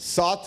7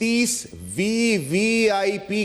30 VVIP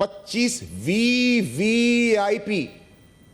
25 VVIP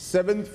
7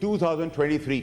2023।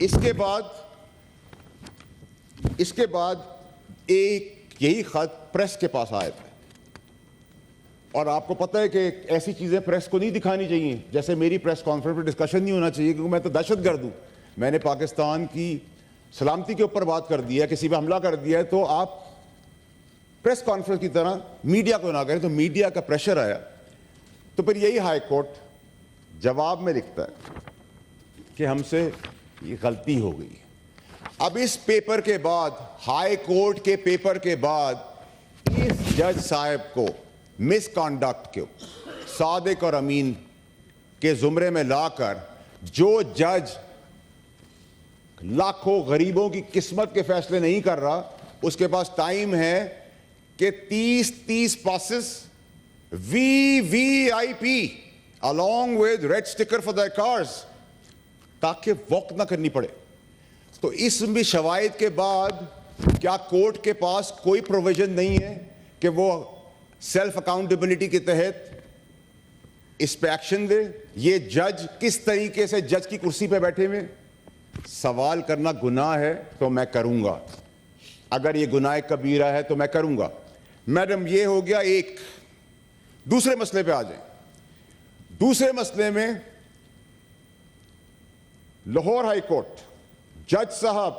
اس کے بعد ایک یہی خط پریس کے پاس آیا تھا, اور آپ کو پتہ ہے کہ ایسی چیزیں پریس کو نہیں دکھانی چاہیے, جیسے میری پریس کانفرنس پہ ڈسکشن نہیں ہونا چاہیے کیونکہ میں تو دہشت گرد ہوں, میں نے پاکستان کی سلامتی کے اوپر بات کر دیا ہے, کسی پہ حملہ کر دیا ہے, تو آپ پریس کانفرنس کی طرح میڈیا کو نہ کریں. تو میڈیا کا پریشر آیا, تو پھر یہی ہائی کورٹ جواب میں لکھتا ہے کہ ہم سے یہ غلطی ہو گئی. اب اس پیپر کے بعد, ہائی کورٹ کے پیپر کے بعد, اس جج صاحب کو مس کانڈکٹ کو صادق اور امین کے زمرے میں لا کر, جو جج لاکھوں غریبوں کی قسمت کے فیصلے نہیں کر رہا, اس کے پاس ٹائم ہے کہ 30 passes VVIP along with red sticker for their cars تاکہ واک نہ کرنی پڑے. تو اس میں شواہد کے بعد کیا کورٹ کے پاس کوئی پروویژن نہیں ہے کہ وہ سیلف اکاؤنٹیبلٹی کے تحت اس پہ ایکشن دے؟ یہ جج کس طریقے سے جج کی کرسی پہ بیٹھے ہوئے, سوال کرنا گناہ ہے تو میں کروں گا, اگر یہ گناہ کبیرہ ہے تو میں کروں گا. میڈم یہ ہو گیا ایک. دوسرے مسئلے پہ آ جائیں. دوسرے مسئلے میں لاہور ہائی کورٹ جج صاحب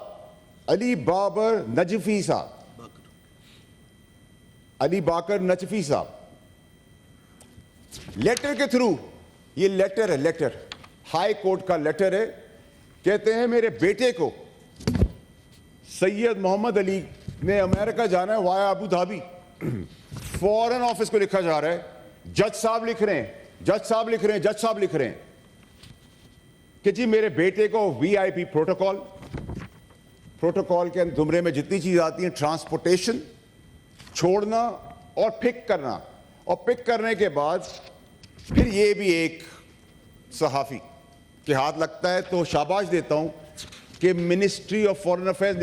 علی بابر نجفی صاحب, علی باکر نجفی صاحب, لیٹر کے تھرو, یہ لیٹر ہے, لیٹر ہائی کورٹ کا لیٹر ہے, کہتے ہیں میرے بیٹے کو سید محمد علی نے امریکہ جانا ہے وایا ابو دھابی, فورن آفس کو لکھا جا رہا ہے, جج صاحب لکھ رہے ہیں, جج صاحب لکھ رہے ہیں, جج صاحب لکھ رہے ہیں کہ جی میرے بیٹے کو VIP پروٹوکال کے زمرے میں جتنی چیز آتی ہیں, ٹرانسپورٹیشن, چھوڑنا اور پک کرنا, اور پک کرنے کے بعد پھر یہ بھی ایک صحافی کے ہاتھ لگتا ہے. تو شاباش دیتا ہوں کہ منسٹری آف فارن افیئرز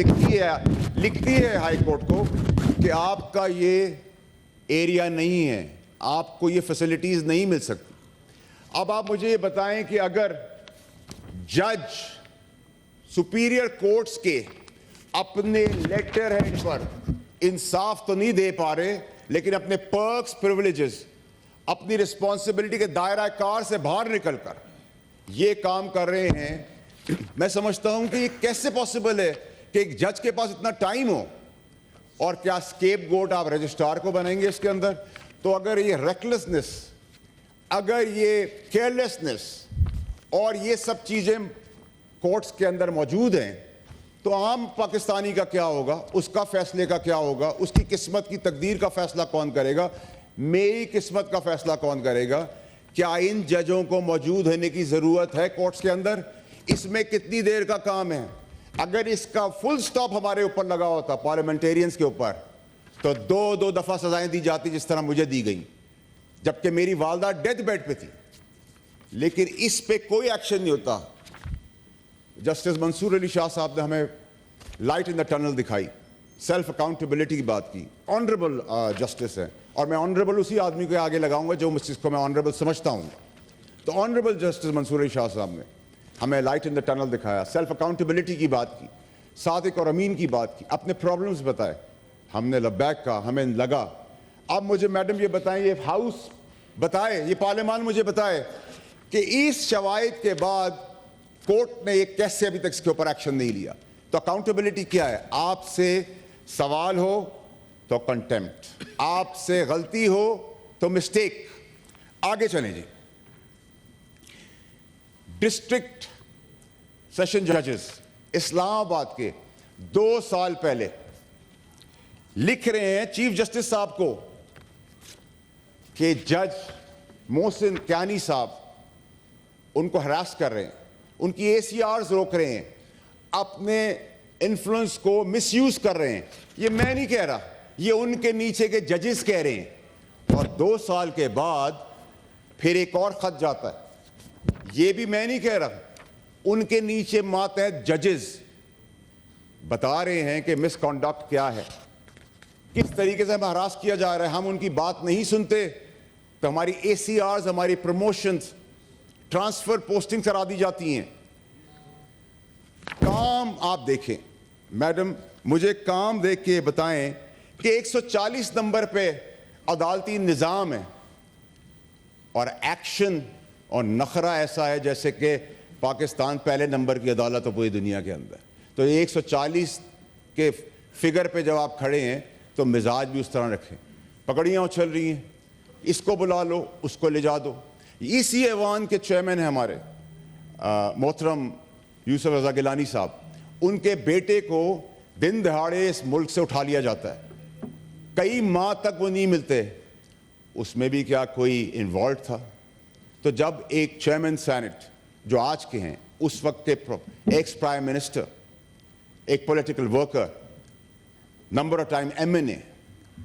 لکھتی ہے ہائی کورٹ کو کہ آپ کا یہ ایریا نہیں ہے, آپ کو یہ فیسلٹیز نہیں مل سکتی. اب آپ مجھے یہ بتائیں کہ اگر جج سپیریئر کورٹس کے اپنے لیٹر ہیڈ پر انصاف تو نہیں دے پا رہے, لیکن اپنے پرکس, پریولیجز, اپنی رسپانسبلٹی کے دائرہ کار سے باہر نکل کر یہ کام کر رہے ہیں, میں سمجھتا ہوں کہ یہ کیسے پاسبل ہے کہ ایک جج کے پاس اتنا ٹائم ہو. اور کیا اسکیپ گوٹ آپ رجسٹرار کو بنائیں گے اس کے اندر؟ تو اگر یہ ریکلیسنس, اگر یہ کیئرلیسنس اور یہ سب چیزیں کورٹس کے اندر موجود ہیں, تو عام پاکستانی کا کیا ہوگا, اس کا فیصلے کا کیا ہوگا, اس کی قسمت کی تقدیر کا فیصلہ کون کرے گا, میری قسمت کا فیصلہ کون کرے گا؟ کیا ان ججوں کو موجود ہونے کی ضرورت ہے کورٹس کے اندر؟ اس میں کتنی دیر کا کام ہے؟ اگر اس کا فل سٹاپ ہمارے اوپر لگا ہوتا, پارلیمنٹیرینز کے اوپر, تو دو دفعہ سزائیں دی جاتی جس طرح مجھے دی گئیں, جبکہ میری والدہ ڈیتھ بیڈ پہ تھی. لیکن اس پہ کوئی ایکشن نہیں ہوتا. جسٹس منصور علی شاہ صاحب نے ہمیں لائٹ ان دا ٹنل دکھائی, سیلف اکاؤنٹیبلٹی کی بات کی. آنریبل جسٹس ہے, اور میں آنریبل اسی آدمی کو آگے لگاؤں گا جو اس کو میں آنریبل سمجھتا ہوں. تو آنریبل جسٹس منصور علی شاہ صاحب نے ہمیں لائٹ ان دا ٹنل دکھایا, سیلف اکاؤنٹیبلٹی کی بات کی, صادق اور امین کی بات کی, اپنے پرابلمز بتائے, ہم نے لبیک کہا, ہمیں لگا. اب مجھے میڈم یہ بتائیں, یہ ہاؤس بتائے, یہ پارلیمان مجھے بتائے کہ اس شواہد کے بعد کورٹ نے ایک کیسے ابھی تک اس کے اوپر ایکشن نہیں لیا. تو اکاؤنٹیبلٹی کیا ہے؟ آپ سے سوال ہو تو کنٹیمپٹ, آپ سے غلطی ہو تو مسٹیک. آگے چلیں جی. ڈسٹرکٹ سیشن ججز اسلام آباد کے 2 سال پہلے لکھ رہے ہیں چیف جسٹس صاحب کو کہ جج محسن کیانی صاحب ان کو ہراس کر رہے ہیں, ان کی ACRs روک رہے ہیں, اپنے انفلوئنس کو مس یوز کر رہے ہیں. یہ میں نہیں کہہ رہا, یہ ان کے نیچے کے ججز کہہ رہے ہیں. اور 2 سال کے بعد پھر ایک اور خط جاتا ہے, یہ بھی میں نہیں کہہ رہا, ان کے نیچے ماتحت ججز بتا رہے ہیں کہ مس کانڈکٹ کیا ہے, کس طریقے سے ہمیں ہراس کیا جا رہا ہے. ہم ان کی بات نہیں سنتے تو ہماری ACRs, ہماری پروموشنز, ٹرانسفر, پوسٹنگ کرا دی جاتی ہیں. کام آپ دیکھیں میڈم, مجھے کام دیکھ کے بتائیں کہ 140 نمبر پہ عدالتی نظام ہے اور ایکشن اور نخرہ ایسا ہے جیسے کہ پاکستان پہلے نمبر کی عدالت ہو پوری دنیا کے اندر. تو 140 کے فگر پہ جب آپ کھڑے ہیں تو مزاج بھی اس طرح رکھیں. پکڑیاں اچھل رہی ہیں, اس کو بلا لو, اس کو لے جا دو. اسی ایوان کے چیئرمین ہیں ہمارے محترم یوسف رضا گیلانی صاحب, ان کے بیٹے کو دن دہاڑے اس ملک سے اٹھا لیا جاتا ہے, کئی ماہ تک وہ نہیں ملتے. اس میں بھی کیا کوئی انوالوڈ تھا؟ تو جب ایک چیئرمین سینٹ جو آج کے ہیں, اس وقت کے ایکس پرائم منسٹر, ایک political worker, number of time MNA,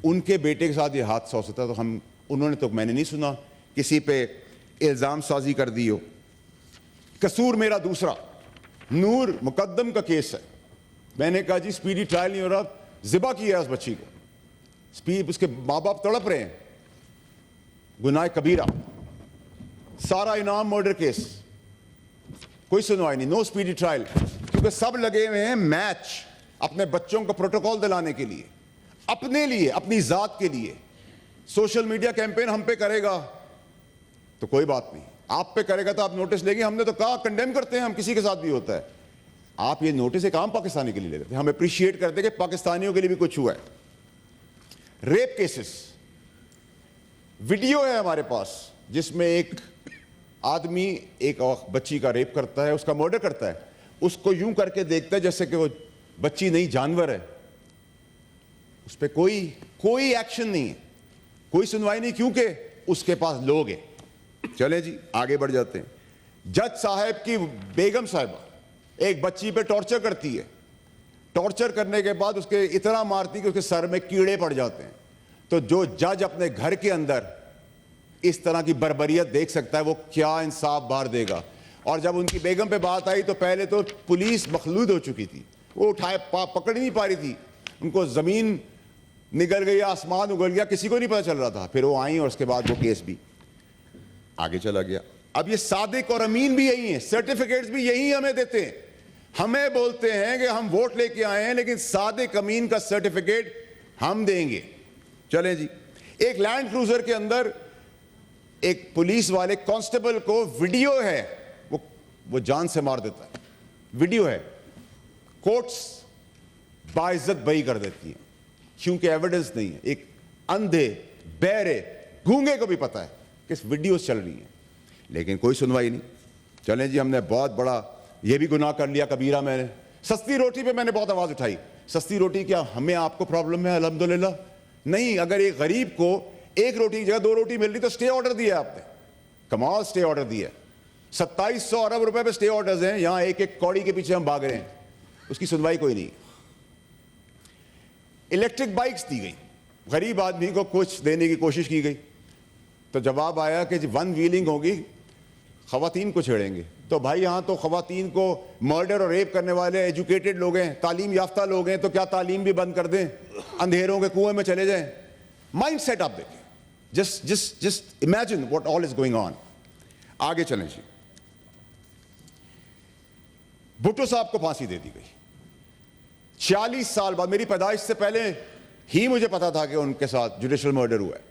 ان کے بیٹے کے ساتھ یہ حادثہ ہو سکتا, تو انہوں نے تو میں نے نہیں سنا کسی پہ الزام سازی کر دی ہو. قصور میرا دوسرا, نور مقدم کا کیس ہے. میں نے کہا جی سپیڈی ٹرائل نہیں ہو رہا, ذبح کیا ہے اس بچی کو, اس کے ماں باپ تڑپ رہے ہیں, گناہ کبیرہ, سارا انعام مرڈر کیس, کوئی سنوائی نہیں, نو سپیڈی ٹرائل, کیونکہ سب لگے ہوئے ہیں میچ اپنے بچوں کو پروٹوکول دلانے کے لیے, اپنے لیے, اپنی ذات کے لیے. سوشل میڈیا کیمپین ہم پہ کرے گا تو کوئی بات نہیں, آپ پہ کرے گا تو آپ نوٹس لیں گے. ہم نے تو کہا کنڈیم کرتے ہیں ہم, کسی کے ساتھ بھی ہوتا ہے. آپ یہ نوٹس ایک عام پاکستانی کے لیے لے لیتے ہیں, ہم اپریشیٹ کرتے ہیں کہ پاکستانیوں کے لیے بھی کچھ ہوا ہے. ریپ کیسز, ویڈیو ہے ہمارے پاس جس میں ایک آدمی ایک بچی کا ریپ کرتا ہے, اس کا مرڈر کرتا ہے, اس کو یوں کر کے دیکھتا ہے جیسے کہ وہ بچی نہیں جانور ہے. اس پہ کوئی ایکشن نہیں ہے, کوئی سنوائی نہیں, کیونکہ اس کے پاس لوگ ہیں. چلیں جی آگے بڑھ جاتے ہیں. جج صاحب کی بیگم صاحبہ ایک بچی پہ ٹارچر کرتی ہے, ٹارچر کرنے کے بعد اس کے اتنا مارتی کہ اس کے سر میں کیڑے پڑ جاتے ہیں. تو جو جج اپنے گھر کے اندر اس طرح کی بربریت دیکھ سکتا ہے وہ کیا انصاف بار دے گا. اور جب ان کی بیگم پہ بات آئی تو پہلے تو پولیس مخلوط ہو چکی تھی, وہ اٹھائے پکڑ نہیں پا رہی تھی, ان کو زمین نگل گئی, آسمان اگل گیا, کسی کو نہیں پتہ چل رہا تھا. پھر وہ آئیں اور اس کے بعد وہ کیس بھی آگے چلا گیا. اب یہ صادق اور امین بھی یہی ہیں, سرٹیفکیٹس بھی یہی ہمیں دیتے ہیں. ہمیں بولتے ہیں کہ ہم ووٹ لے کے آئے ہیں, لیکن صادق امین کا سرٹیفکیٹ ہم دیں گے. چلیں جی, ایک لینڈ کروزر کے اندر ایک پولیس والے کانسٹیبل کو ویڈیو ہے, وہ جان سے مار دیتا ہے, ویڈیو ہے. کورٹس باعزت بری کر دیتی ہیں کیونکہ ایویڈنس نہیں ہے. ایک اندھے, بہرے, گونگے کو بھی پتا ہے کہ ویڈیوز چل رہی ہیں, لیکن کوئی سنوائی نہیں. چلیں جی, ہم نے بہت بڑا یہ بھی گناہ کر لیا کبیرہ. میں نے سستی روٹی پہ میں نے بہت آواز اٹھائی. سستی روٹی کیا ہمیں آپ کو پرابلم ہے؟ الحمدللہ نہیں. اگر ایک غریب کو ایک روٹی کی جگہ 2 روٹی مل رہی تو سٹے آرڈر دیا آپ نے, کمال سٹے آرڈر دیا. 2700 ارب روپے پہ سٹے آرڈرز ہیں, یہاں ایک ایک کوڑی کے پیچھے ہم بھاگ رہے ہیں, اس کی سنوائی کوئی نہیں. الیکٹرک بائکس دی گئی, غریب آدمی کو کچھ دینے کی کوشش کی گئی, تو جواب آیا کہ 1 ویلنگ ہوگی, خواتین کو چھیڑیں گے. تو بھائی یہاں تو خواتین کو مرڈر اور ریپ کرنے والے ایجوکیٹڈ لوگ ہیں, تعلیم یافتہ لوگ ہیں, تو کیا تعلیم بھی بند کر دیں, اندھیروں کے کنویں میں چلے جائیں؟ مائنڈ سیٹ آپ دیکھیں, just imagine what all is going on. آگے چلیں جی. بھٹو صاحب کو پھانسی دے دی گئی 46 سال بعد. میری پیدائش سے پہلے ہی مجھے پتا تھا کہ ان کے ساتھ جوڈیشل مرڈر ہوا ہے.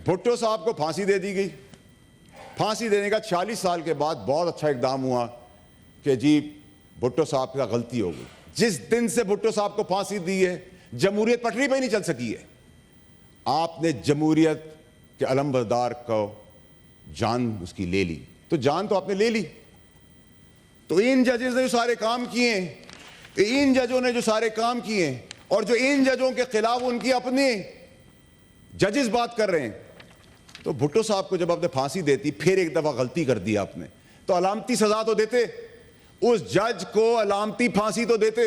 بھٹو صاحب کو پھانسی دے دی گئی. پھانسی دینے کا 46 سال کے بعد بہت اچھا اقدام ہوا کہ جی بھٹو صاحب کا غلطی ہو گئی. جس دن سے بھٹو صاحب کو پھانسی دی ہے جمہوریت پٹری پہ ہی نہیں چل سکی ہے. آپ نے جمہوریت کے علم بردار کو جان اس کی لے لی, تو جان تو آپ نے لے لی. تو ان ججز نے جو سارے کام کیے ہیں, ان ججوں نے جو سارے کام کیے ہیں, اور جو ان ججوں کے خلاف ان کی اپنے ججز بات کر رہے ہیں, تو بھٹو صاحب کو جب آپ نے پھانسی دیتی, پھر ایک دفعہ غلطی کر دی آپ نے, تو علامتی سزا تو دیتے, اس جج کو علامتی پھانسی تو دیتے,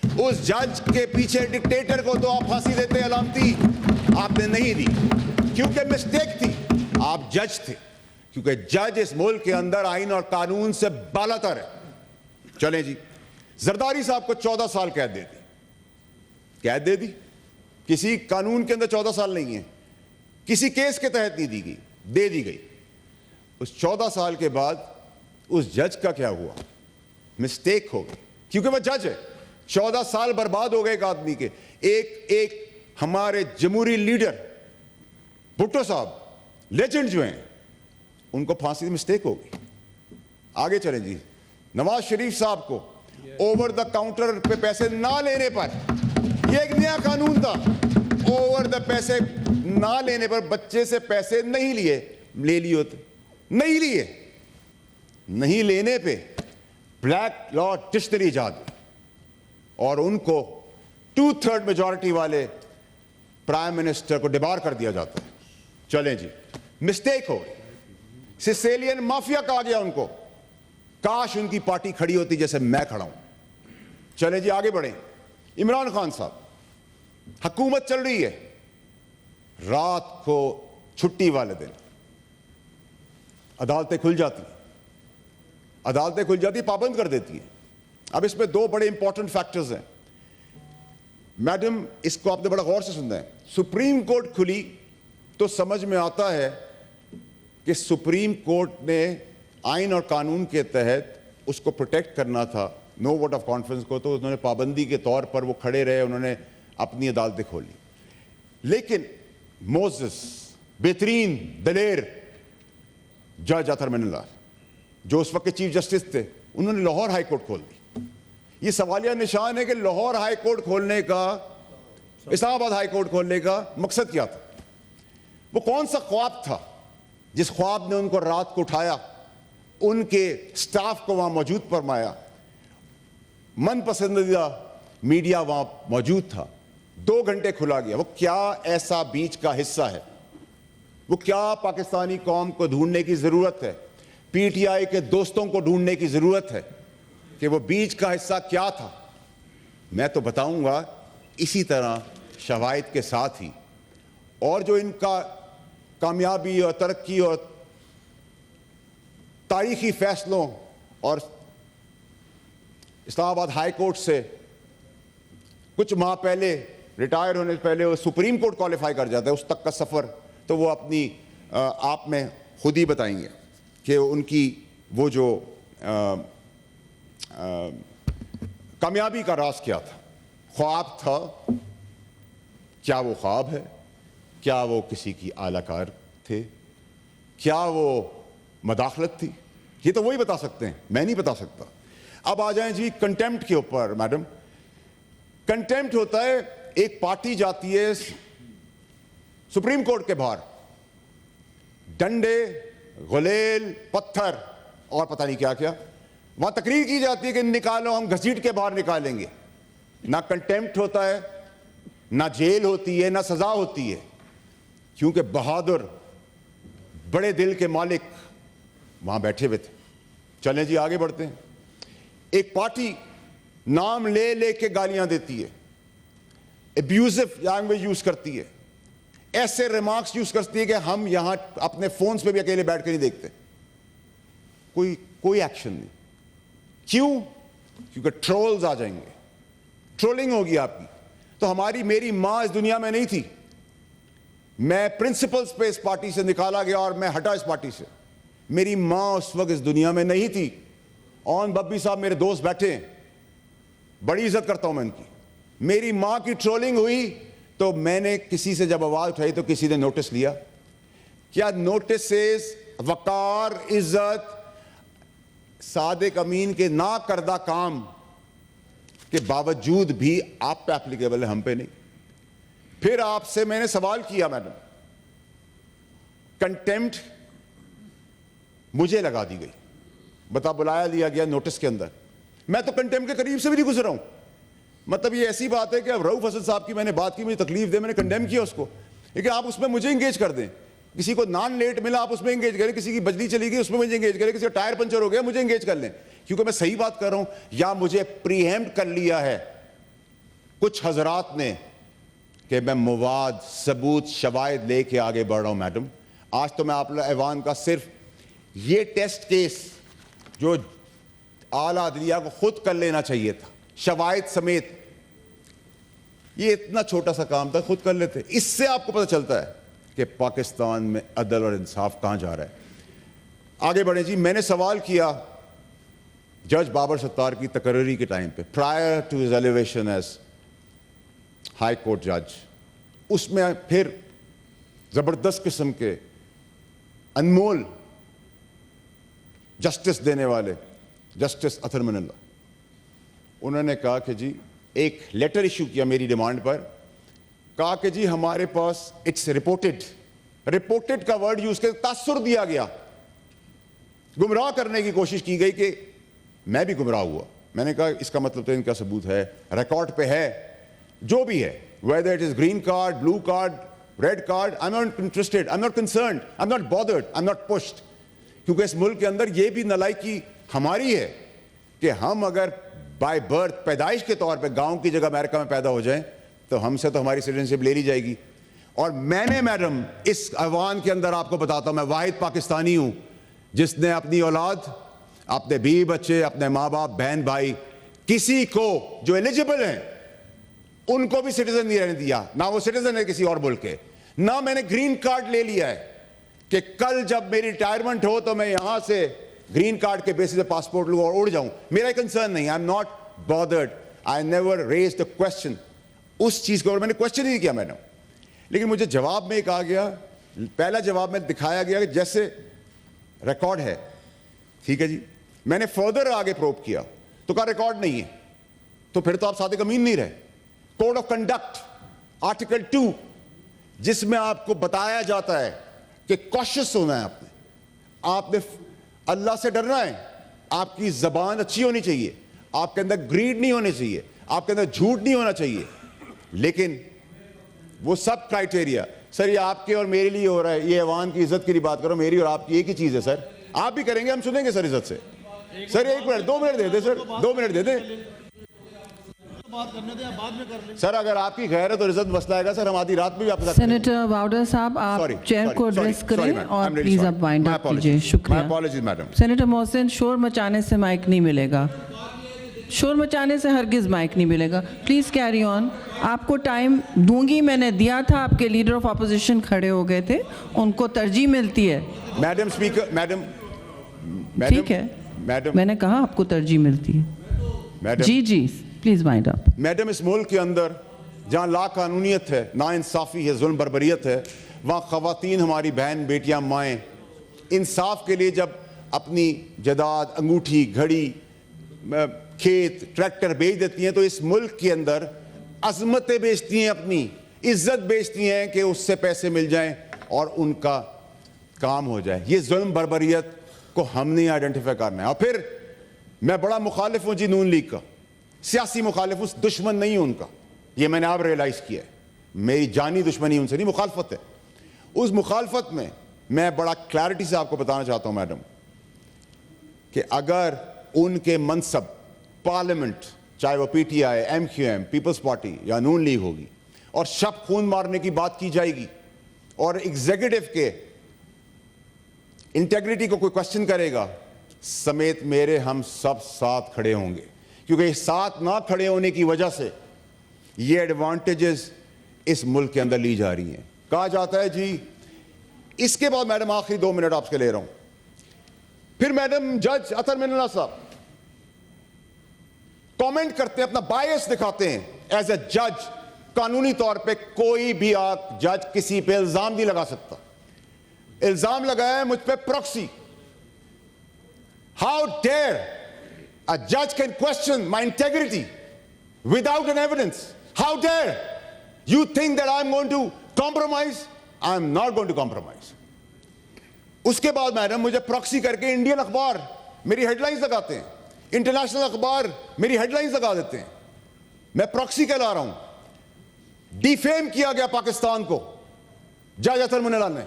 اس جج کے پیچھے ڈکٹیٹر کو تو آپ پھانسی دیتے علامتی. آپ نے نہیں دی کیونکہ مسٹیک تھی. آپ جج تھے, کیونکہ جج اس ملک کے اندر آئین اور قانون سے بالا تر ہے. چلیں جی, زرداری صاحب کو 14 سال قید دے دی. قید دے دی, کسی قانون کے اندر 14 سال نہیں ہے, کسی کیس کے تحت نہیں دی گئی, دے دی گئی. اس 14 سال کے بعد اس جج کا کیا ہوا مسٹیک ہو گئی کیونکہ وہ جج ہے. 14 سال برباد ہو گئے ایک آدمی کے. ایک ہمارے جمہوری لیڈر بھٹو صاحب لیجنڈ جو ہیں ان کو پھانسی کی مسٹیک ہو گئی. آگے چلیں جی. نواز شریف صاحب کو اوور دا کاؤنٹر پہ پیسے نہ لینے پر, یہ ایک نیا قانون تھا, اوور دا پیسے نہ لینے پر بچے سے پیسے نہیں لیے, لے لیے ہوتے نہیں لیے, نہیں لینے پہ بلیک لا ڈکشنری ایجاد ہوئی اور ان کو 2/3 میجورٹی والے پرائم منسٹر کو ڈبار کر دیا جاتا ہے. چلیں جی, مسٹیک ہو گئی. سیسیلین مافیا کہا گیا ان کو. کاش ان کی پارٹی کھڑی ہوتی جیسے میں کھڑا ہوں. چلیں جی آگے بڑھیں. عمران خان صاحب, حکومت چل رہی ہے, رات کو چھٹی والے دن عدالتیں کھل جاتی, پابند کر دیتی ہیں. اب اس میں 2 بڑے امپورٹنٹ فیکٹرز ہیں میڈم, اس کو آپ نے بڑا غور سے سننا ہے. سپریم کورٹ کھلی تو سمجھ میں آتا ہے کہ سپریم کورٹ نے آئین اور قانون کے تحت اس کو پروٹیکٹ کرنا تھا, نو ووٹ آف کانفیڈنس کو, تو انہوں نے پابندی کے طور پر وہ کھڑے رہے, انہوں نے اپنی عدالتیں کھولی. لیکن موزس, بہترین دلیر جج اطہر من اللہ جو اس وقت کے چیف جسٹس تھے, انہوں نے لاہور ہائی کورٹ کھول دی. یہ سوالیہ نشان ہے کہ لاہور ہائی کورٹ کھولنے کا, اسلام آباد ہائی کورٹ کھولنے کا مقصد کیا تھا؟ وہ کون سا خواب تھا جس خواب نے ان کو رات کو اٹھایا, ان کے سٹاف کو وہاں موجود فرمایا, من پسندیدہ میڈیا وہاں موجود تھا, 2 گھنٹے کھلا گیا. وہ کیا ایسا بیچ کا حصہ ہے, وہ کیا پاکستانی قوم کو ڈھونڈنے کی ضرورت ہے, پی ٹی آئی کے دوستوں کو ڈھونڈنے کی ضرورت ہے کہ وہ بیچ کا حصہ کیا تھا؟ میں تو بتاؤں گا اسی طرح شواہد کے ساتھ ہی. اور جو ان کا کامیابی اور ترقی اور تاریخی فیصلوں اور اسلام آباد ہائی کورٹ سے کچھ ماہ پہلے ریٹائر ہونے سے پہلے وہ سپریم کورٹ کوالیفائی کر جاتا ہے, اس تک کا سفر تو وہ اپنی آپ میں خود ہی بتائیں گے کہ ان کی وہ جو کامیابی کا راز کیا تھا. خواب تھا, کیا وہ خواب ہے, کیا وہ کسی کی اعلی کار تھے, کیا وہ مداخلت تھی؟ یہ تو وہی بتا سکتے ہیں, میں نہیں بتا سکتا. اب آ جائیں جی کنٹیمپٹ کے اوپر. میڈم, کنٹیمپٹ ہوتا ہے ایک پارٹی جاتی ہے سپریم کورٹ کے باہر, ڈنڈے, غلیل, پتھر اور پتہ نہیں کیا کیا, وہاں تقریر کی جاتی ہے کہ نکالو, ہم گھسیٹ کے باہر نکالیں گے. نہ کنٹیمپٹ ہوتا ہے, نہ جیل ہوتی ہے, نہ سزا ہوتی ہے, کیونکہ بہادر بڑے دل کے مالک وہاں بیٹھے ہوئے تھے. چلیں جی آگے بڑھتے ہیں. ایک پارٹی نام لے لے کے گالیاں دیتی ہے, ابیوزو لینگویج یوز کرتی ہے, ایسے ریمارکس یوز کرتی ہے کہ ہم یہاں اپنے فونز پہ بھی اکیلے بیٹھ کے نہیں دیکھتے. کوئی ایکشن نہیں. کیوں؟ کیونکہ ٹرولز آ جائیں گے, ٹرولنگ ہوگی آپ کی. تو میری ماں اس دنیا میں نہیں تھی, میں پرنسپلز پہ اس پارٹی سے نکالا گیا اور میں ہٹا اس پارٹی سے. میری ماں اس وقت اس دنیا میں نہیں تھی. اون ببی صاحب میرے دوست بیٹھے ہیں, بڑی عزت کرتا ہوں میں ان کی. میری ماں کی ٹرولنگ ہوئی تو میں نے کسی سے جب آواز اٹھائی تو کسی نے نوٹس لیا. کیا نوٹسز, وقار, عزت, صادق امین کے نا کردہ کام کے باوجود بھی آپ پہ اپلیکیبل ہے, ہم پہ نہیں. پھر آپ سے میں نے سوال کیا میڈم, کنٹیمپٹ مجھے لگا دی گئی, بتا بلایا لیا گیا نوٹس کے اندر. میں تو کنٹیمپٹ کے قریب سے بھی نہیں گزرا ہوں. مطلب یہ ایسی بات ہے کہ اب رؤوف حسن صاحب کی میں نے بات کی, مجھے تکلیف دے, میں نے کنڈیم کیا اس کو, لیکن آپ اس میں مجھے انگیج کر دیں. کسی کو نان لیٹ ملا آپ اس میں انگیج کریں, کسی کی بجلی چلی گئی اس میں مجھے انگیج کریں, کسی کا ٹائر پنچر ہو گیا مجھے انگیج کر لیں, کیونکہ میں صحیح بات کر رہا ہوں. یا مجھے پریمپٹ کر لیا ہے کچھ حضرات نے کہ میں مواد, ثبوت, شواہد لے کے آگے بڑھ رہا ہوں. میڈم, آج تو میں آپ ایوان کا صرف یہ ٹیسٹ کیس جو اعلیٰ عدلیہ کو خود کر لینا چاہیے تھا شواہد سمیت, یہ اتنا چھوٹا سا کام تھا, خود کر لیتے. اس سے آپ کو پتہ چلتا ہے کہ پاکستان میں عدل اور انصاف کہاں جا رہا ہے. آگے بڑھیں جی. میں نے سوال کیا جج بابر ستار کی تقرری کے ٹائم پہ prior to his elevation as high court جج، اس میں پھر زبردست قسم کے انمول جسٹس دینے والے جسٹس اطہر من اللہ، انہوں نے کہا کہ جی ایک لیٹر ایشو کیا میری ڈیمانڈ پر، کہا کہ جی ہمارے پاس اٹس رپورٹڈ کا ورڈ یوز کر تاثر دیا گیا، گمراہ کرنے کی کوشش کی گئی کہ میں بھی گمراہ ہوا. میں نے کہا اس کا مطلب تو ان کا ثبوت ہے، ریکارڈ پہ ہے، جو بھی ہے، whether it is green card, blue card, red card, I'm not interested, I'm not concerned, I'm not bothered, I'm not pushed. کیونکہ اس ملک کے اندر یہ بھی نالائکی ہماری ہے کہ ہم اگر بائی برتھ پیدائش کے طور پہ گاؤں کی جگہ امریکہ میں پیدا ہو جائیں تو ہم سے تو ہماری سٹیزنشپ لے لی جائے گی. اور میں نے میڈم اس ایوان کے اندر آپ کو بتاتا ہوں، میں واحد پاکستانی ہوں جس نے اپنی اولاد، اپنے بیوی بچے، اپنے ماں باپ، بہن بھائی، کسی کو جو ایلیجبل ہیں ان کو بھی سٹیزن نہیں رہنے دیا، نہ وہ سٹیزن ہے کسی اور ملک کے، نہ میں نے گرین کارڈ لے لیا ہے کہ کل جب میری ریٹائرمنٹ ہو تو میں یہاں سے گرین کارڈ کے بیسس پہ پاسپورٹ لوں اور اڑ جاؤں. میرا کنسرن نہیں، I am not bothered, I never raise the question اس چیز کو، اور میں نے کوشچن ہی نہیں کیا میڈم. لیکن مجھے جواب میں کہا گیا، پہلا جواب میں دکھایا گیا کہ جیسے ریکارڈ ہے، ٹھیک ہے جی. میں نے فردر آگے پروب کیا تو کہا ریکارڈ نہیں ہے، تو پھر تو آپ صادق امین نہیں رہے. کوڈ آف کنڈکٹ آرٹیکل 2 جس میں آپ کو بتایا جاتا ہے کہ کوشش ہونا ہے، آپ نے اللہ سے ڈرنا ہے، آپ کی زبان اچھی ہونی چاہیے، آپ کے اندر گریڈ نہیں ہونے چاہیے، آپ کے اندر جھوٹ نہیں ہونا چاہیے. لیکن وہ سب کرائٹیریا سر یہ آپ کے اور میرے لیے ہو رہا ہے. یہ ایوان کی عزت کی بات کرو، میری اور آپ کی ایک ہی چیز ہے سر. آپ بھی کریں گے، ہم سنیں گے سر عزت سے. سر 1 منٹ 2 منٹ دے دیں سر، 2 منٹ دے دیں سر. اگر آپ کی غیرت اور عزت مسئلہ آئے گا سر، ہم آدھی رات میں بھی آپ کے ساتھ. سینیٹر واؤڈر صاحب آپ چیئر کو ایڈریس کریں اور پلیز آپ وائنڈ اپ کیجئے. شکریہ. سینیٹر محسن، شور مچانے سے مائک نہیں ملے گا، شور مچانے سے ہرگز مائک نہیں ملے گا. Please carry on. آپ کو ٹائم دوں گی، میں نے دیا تھا. آپ کے لیڈر آف اپوزیشن کھڑے ہو گئے تھے، ان کو ترجیح ملتی ہے. میڈم اسپیکر، میڈم ٹھیک ہے، میں نے کہا آپ کو ترجیح ملتی ہے. جی پلیز وائنڈ اپ. میڈم اس ملک کے اندر جہاں لا قانونیت ہے، نا انصافی ہے، ظلم بربریت ہے، وہاں خواتین، ہماری بہن بیٹیاں، مائیں انصاف کے لیے جب اپنی جائیداد، انگوٹھی، گھڑی، کھیت، ٹریکٹر بیچ دیتی ہیں تو اس ملک کے اندر عظمتیں بیچتی ہیں، اپنی عزت بیچتی ہیں کہ اس سے پیسے مل جائیں اور ان کا کام ہو جائے. یہ ظلم بربریت کو ہم نے آئیڈینٹیفائی کرنا ہے. اور پھر میں بڑا مخالف ہوں جی نون لیگ کا، سیاسی مخالف ہوں، دشمن نہیں ہوں ان کا. یہ میں نے اب ریئلائز کیا ہے، میری جانی دشمنی ان سے نہیں، مخالفت ہے. اس مخالفت میں میں بڑا کلیئرٹی سے آپ کو بتانا چاہتا ہوں میڈم کہ اگر ان کے منصب پارلیمنٹ، چاہے وہ P T I, M Q M, people's party یا نون لیگ ہوگی، اور شب خون مارنے کی بات کی جائے گی اور ایگزیکٹو کے انٹیگریٹی کو کوئی کوشچن کرے گا سمیت میرے، ہم سب ساتھ کھڑے ہوں گے. کیونکہ ساتھ نہ کھڑے ہونے کی وجہ سے یہ ایڈوانٹیجز اس ملک کے اندر لی جا رہی ہیں. کہا جاتا ہے جی. اس کے بعد میڈم آخری 2 منٹ آپ سے لے رہا ہوں. پھر میڈم جج اطہر من اللہ صاحب کامنٹ کرتے ہیں، اپنا بائس دکھاتے ہیں ایز اے جج. قانونی طور پہ کوئی بھی جج کسی پہ الزام نہیں لگا سکتا. الزام لگایا ہے مجھ پہ proxy. How dare a judge can question my integrity without an evidence? How dare you think that I'm going to compromise? I'm not going to compromise. اس کے بعد میڈم مجھے پروکسی کر کے انڈین اخبار میری ہیڈ لائنز لگاتے ہیں، international اخبار میری ہیڈ لائنز لگا دیتے ہیں. میں پروکسی کہلا رہا ہوں. ڈیفیم کیا گیا پاکستان کو، جج اطہر من اللہ نے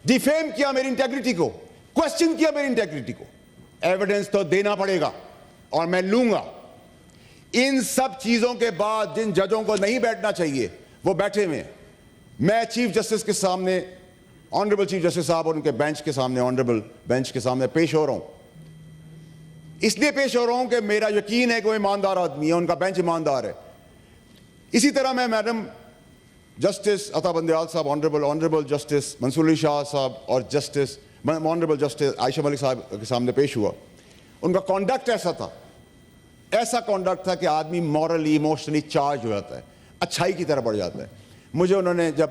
ڈیفیم کیا میری انٹیگریٹی کو، کوشچن کیا میری انٹیگریٹی کو. ایویڈنس تو دینا پڑے گا اور میں لوں گا. ان سب چیزوں کے بعد جن ججوں کو نہیں بیٹھنا چاہیے وہ بیٹھے ہوئے ہیں. میں چیف جسٹس کے سامنے، آنریبل چیف جسٹس صاحب اور ان کے بینچ کے سامنے، آنریبل بینچ کے سامنے پیش ہو رہا ہوں. اس لیے پیش ہو رہا ہوں کہ میرا یقین ہے کہ وہ ایماندار آدمی ہے، ان کا بینچ ایماندار ہے. اسی طرح میں میڈم جسٹس عطا بندیال صاحب، آنریبل جسٹس منصور علی شاہ صاحب اور جسٹس آنریبل جسٹس عائشہ ملک صاحب کے سامنے پیش ہوا. ان کا کانڈکٹ ایسا تھا ایسا کانڈکٹ تھا کہ آدمی مورلی ایموشنلی چارج ہو جاتا ہے, اچھائی کی طرف بڑھ جاتا ہے. مجھے انہوں نے جب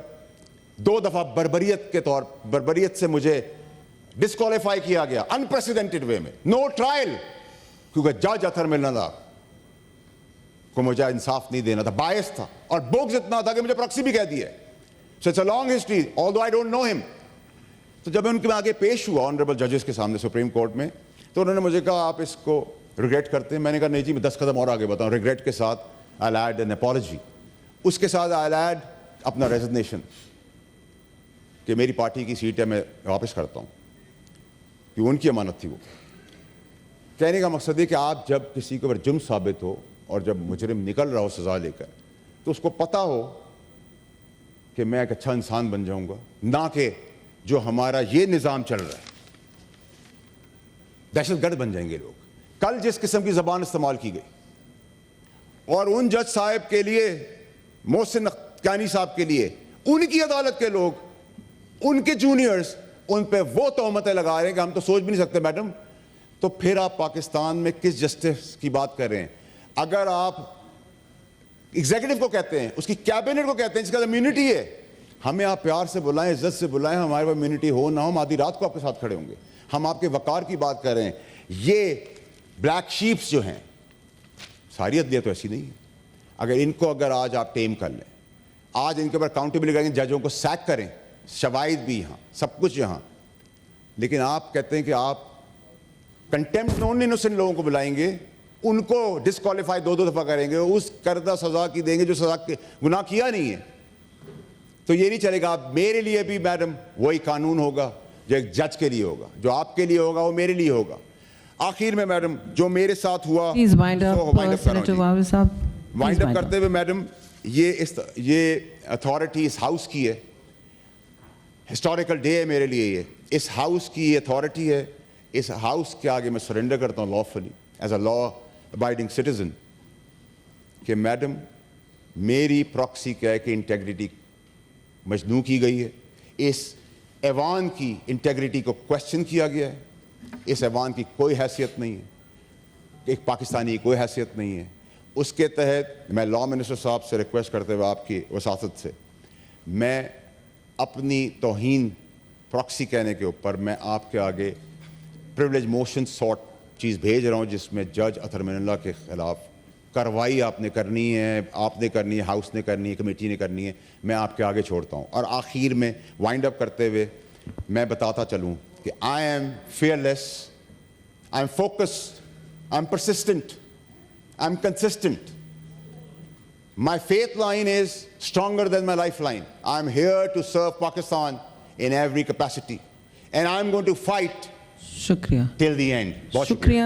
2 دفعہ بربریت سے مجھے ڈسکوالیفائی کیا گیا انپریسیڈنٹڈ وے میں, نو ٹرائل, کیونکہ جج اطہر ملن اللہ کو مجھے انصاف نہیں دینا تھا, باعث تھا, اور بغض اتنا تھا کہ مجھے پراکسی بھی کہہ دیا ہے. So it's a long history, although I don't know him. تو جب میں ان کے آگے پیش ہوا آنریبل ججز کے سامنے سپریم کورٹ میں, تو انہوں نے مجھے کہا آپ اس کو ریگریٹ کرتے ہیں؟ میں نے کہا نہیں جی, میں 10 قدم اور آگے بتاؤں. ریگریٹ کے ساتھ I'll add an apology, اس کے ساتھ I'll add اپنا ریزگنیشن کہ میری پارٹی کی سیٹ ہے میں واپس کرتا ہوں, کہ ان کی امانت تھی وہ. کہنے کا مقصد ہے کہ آپ جب کسی کے اوپر جرم ثابت ہو اور جب مجرم نکل رہا ہو سزا لے کر, تو اس کو پتہ ہو کہ میں ایک اچھا انسان بن جاؤں گا, نہ کہ جو ہمارا یہ نظام چل رہا ہے دہشت گرد بن جائیں گے لوگ. کل جس قسم کی زبان استعمال کی گئی, اور ان جج صاحب کے لیے, محسن کانی صاحب کے لیے, ان کی عدالت کے لوگ, ان کے جونیئرز ان پہ وہ تہمتیں لگا رہے ہیں کہ ہم تو سوچ بھی نہیں سکتے میڈم. تو پھر آپ پاکستان میں کس جسٹس کی بات کر رہے ہیں؟ اگر آپ ایگزیکٹو کو کہتے ہیں, اس کی کیبنٹ کو کہتے ہیں جس کا امیونٹی ہے, ہمیں آپ پیار سے بلائیں, عزت سے بلائیں, ہمارے پاس امیونٹی ہو نہ ہو, ہم آدھی رات کو آپ کے ساتھ کھڑے ہوں گے. ہم آپ کے وقار کی بات کر رہے ہیں. یہ بلیک شیپس جو ہیں, ساری عدلیہ تو ایسی نہیں ہے. اگر آج آپ ٹیم کر لیں, آج ان کے اوپر اکاؤنٹیبلٹی کریں, ججوں کو سیک کریں, شواہد بھی یہاں, سب کچھ یہاں, لیکن آپ کہتے ہیں کہ آپ کنٹیمپٹ نان انوسنٹ لوگوں کو بلائیں گے, ان کو ڈسکوالیفائی 2 دفعہ کریں گے, اس کردہ سزا کی دیں گے جو سزا کے گناہ کیا نہیں ہے. تو یہ نہیں چلے گا. میرے لیے بھی میڈم وہی قانون ہوگا جو ایک جج کے لیے ہوگا, جو آپ کے لیے ہوگا وہ میرے لیے ہوگا. آخر میں میڈم جو میرے ساتھ ہوا, وائنڈ اپ کرتے ہوئے میڈم, یہ اتھارٹی اس ہاؤس کی ہے. ہسٹوریکل ڈے ہے میرے لیے, یہ اس ہاؤس کی اتھارٹی ہے. اس ہاؤس کے آگے میں سرنڈر کرتا ہوں lawfully as a law abiding citizen کہ میڈم میری پراکسی کیا ہے کہ انٹیگریٹی مجنون کی گئی ہے. اس ایوان کی انٹیگریٹی کو کوشچن کیا گیا ہے. اس ایوان کی کوئی حیثیت نہیں ہے, ایک پاکستانی کی کوئی حیثیت نہیں ہے. اس کے تحت میں لا منسٹر صاحب سے ریکویسٹ کرتے ہوئے آپ کی وساطت سے, میں اپنی توہین پراکسی کہنے کے اوپر میں آپ کے آگے پریولیج موشن سارٹ چیز بھیج رہا ہوں, جس میں جج اطہر من اللہ کے خلاف کارروائی آپ نے کرنی ہے, ہاؤس نے کرنی ہے, کمیٹی نے کرنی ہے. میں آپ کے آگے چھوڑتا ہوں. اور آخر میں وائنڈ اپ کرتے ہوئے میں بتاتا چلوں کہ I am fearless, I am focused, I am persistent, I am consistent. My faith line is stronger than my lifeline. I'm here to serve Pakistan in every capacity. And I'm going to fight شکریہ till the end. شکریہ.